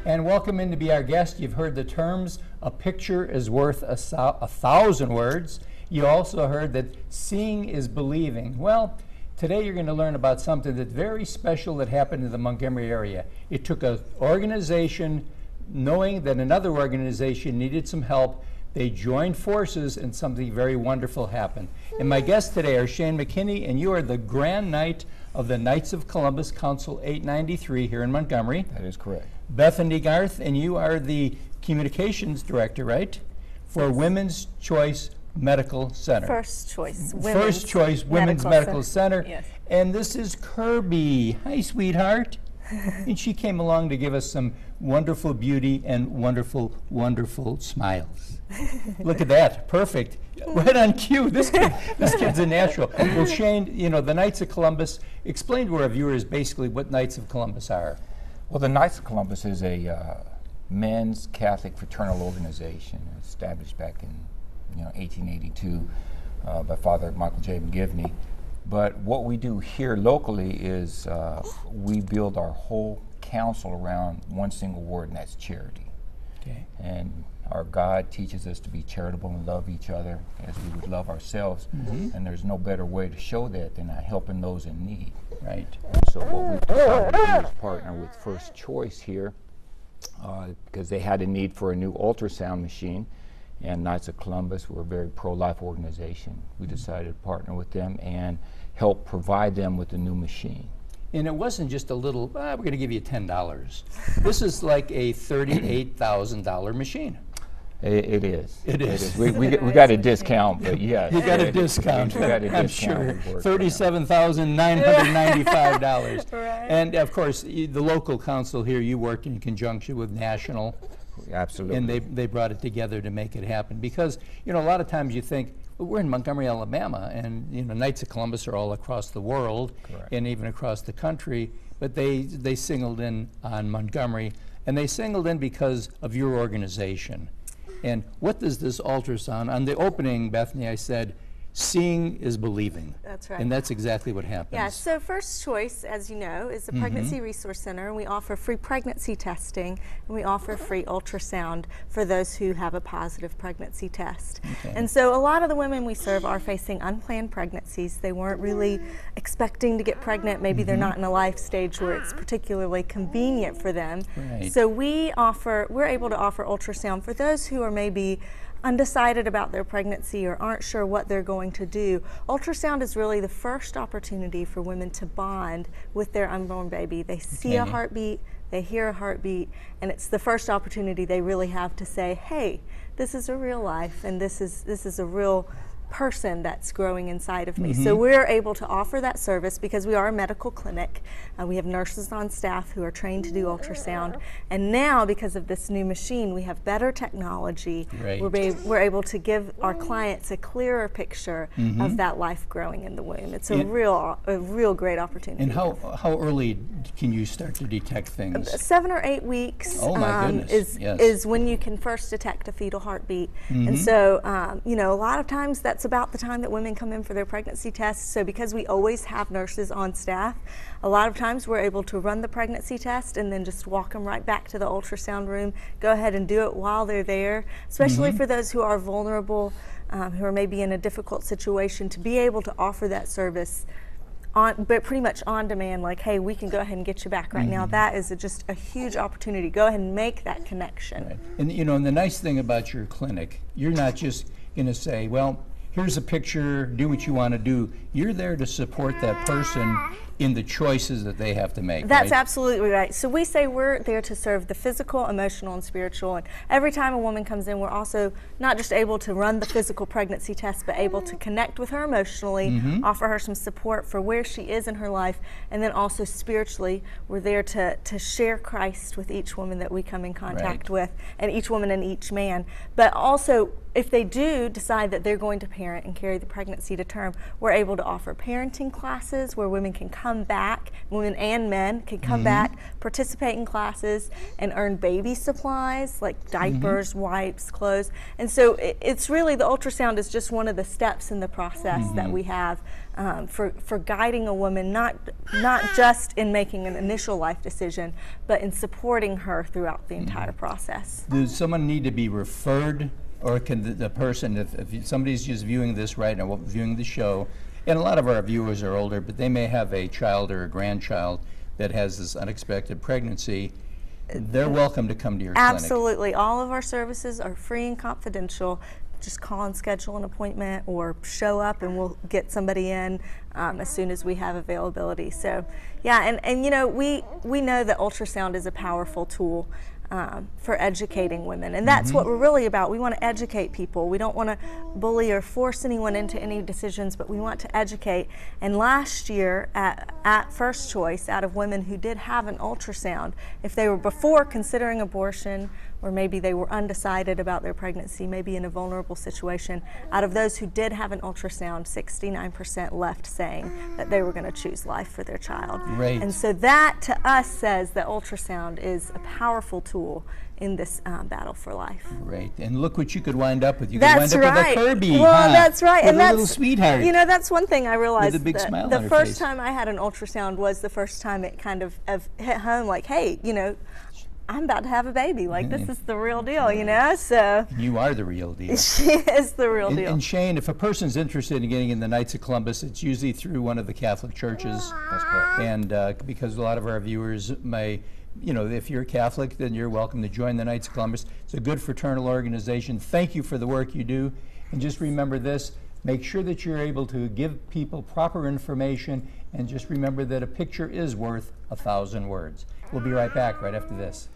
And welcome in to be our guest. You've heard the terms, a picture is worth a 1,000 words. You also heard that seeing is believing. Well, today you're going to learn about something that's very special that happened in the Montgomery area. It took an organization knowing that another organization needed some help. They joined forces and something very wonderful happened. And my guests today are Shane McKenny, and you are the Grand Knight of the Knights of Columbus Council 893 here in Montgomery. That is correct. Bethany Garth, and you are the Communications Director, right? For Women's Choice Medical Center. First Choice Women's Medical Center. Yes. And this is Kirby. Hi, sweetheart. And she came along to give us some wonderful beauty and wonderful, wonderful smiles. Look at that. Perfect. Right on cue. This kid's a natural. Well, Shane, you know, the Knights of Columbus, explain to our viewers basically what Knights of Columbus are. Well, the Knights of Columbus is a men's Catholic fraternal organization established back in 1882 by Father Michael J. McKenny. But what we do here locally is we build our whole council around one single word, and that's charity. Okay. And our God teaches us to be charitable and love each other as we would love ourselves. Mm-hmm. And there's no better way to show that than helping those in need. Right. So what we've decided to do is partner with First Choice here because they had a need for a new ultrasound machine. And Knights of Columbus, we're a very pro-life organization. We decided to partner with them and help provide them with a new machine. And it wasn't just a little, we're going to give you $10. This is like a $38,000 machine. It is. It is. We got a discount, but yes. You got a discount. We got a I'm discount. sure. $37,995. Right. And of course, the local council here, you worked in conjunction with national. Absolutely. And they brought it together to make it happen. Because, a lot of times you think, well, we're in Montgomery, Alabama, and Knights of Columbus are all across the world. Correct. And even across the country. But they singled in on Montgomery, and they singled in because of your organization. And what does this ultrasound? On the opening, Bethany, I said, seeing is believing. That's right. And that's exactly what happens. Yeah, so First Choice, as you know, is a pregnancy resource center, and we offer free pregnancy testing, and we offer free ultrasound for those who have a positive pregnancy test. Okay. And so a lot of the women we serve are facing unplanned pregnancies. They weren't really expecting to get pregnant. Maybe they're not in a life stage where it's particularly convenient for them. Right. So we're able to offer ultrasound for those who are maybe undecided about their pregnancy or aren't sure what they're going to do. Ultrasound is really the first opportunity for women to bond with their unborn baby. They see a heartbeat, they hear a heartbeat, and it's the first opportunity they really have to say, hey, this is a real life, and this is a real person that's growing inside of me. So we're able to offer that service because we are a medical clinic. We have nurses on staff who are trained to do ultrasound, and now because of this new machine we have better technology. Right. We're able to give our clients a clearer picture of that life growing in the womb. It's a real great opportunity. And how early can you start to detect things? 7 or 8 weeks is when you can first detect a fetal heartbeat. And so a lot of times that's about the time that women come in for their pregnancy tests. So because we always have nurses on staff, a lot of times we're able to run the pregnancy test and then just walk them right back to the ultrasound room, go ahead and do it while they're there, especially for those who are vulnerable, who are maybe in a difficult situation, to be able to offer that service but pretty much on demand, like, hey, we can go ahead and get you back right now. That is just a huge opportunity. Go ahead and make that connection. Right. And and the nice thing about your clinic, you're not just going to say, well, here's a picture, do what you want to do. You're there to support that person in the choices that they have to make. That's right? absolutely right. So we say we're there to serve the physical, emotional, and spiritual. And every time a woman comes in, we're also not just able to run the physical pregnancy test, but able to connect with her emotionally, offer her some support for where she is in her life, and then also spiritually, we're there to share Christ with each woman that we come in contact with, and each woman and each man. But also, if they do decide that they're going to parent and carry the pregnancy to term, we're able to offer parenting classes where women can come back, women and men can come back, participate in classes, and earn baby supplies like diapers, wipes, clothes. And so it's really, the ultrasound is just one of the steps in the process that we have for guiding a woman, not just in making an initial life decision, but in supporting her throughout the entire process. Does someone need to be referred, or can the person, if somebody's just viewing this right now, viewing the show, and a lot of our viewers are older, but they may have a child or a grandchild that has this unexpected pregnancy, they're welcome to come to your clinic. Absolutely. All of our services are free and confidential. Just call and schedule an appointment, or show up and we'll get somebody in as soon as we have availability. So yeah, and you know, we know that ultrasound is a powerful tool for educating women, and that's what we're really about. We want to educate people. We don't want to bully or force anyone into any decisions, but we want to educate. And last year at First Choice, out of women who did have an ultrasound, if they were before considering abortion, or maybe they were undecided about their pregnancy, maybe in a vulnerable situation, out of those who did have an ultrasound, 69% left saying that they were going to choose life for their child. Great. And so that to us says that ultrasound is a powerful tool in this battle for life. Great. And look what you could wind up with. You That's could wind up right. with a Kirby. Well, that's right. With And a that's, little sweetheart. you know, that's one thing I realized. With a big smile the on her first face. time I had an ultrasound was the first time it kind of hit home, like, hey, you know, I'm about to have a baby. Like, this is the real deal, you know? So You are the real deal. she is the real deal. And Shane, if a person's interested in getting in the Knights of Columbus, it's usually through one of the Catholic churches. That's correct. And because a lot of our viewers may, you know, if you're Catholic, then you're welcome to join the Knights of Columbus. It's a good fraternal organization. Thank you for the work you do. And just remember this, make sure that you're able to give people proper information, and just remember that a picture is worth 1,000 words. We'll be right back right after this.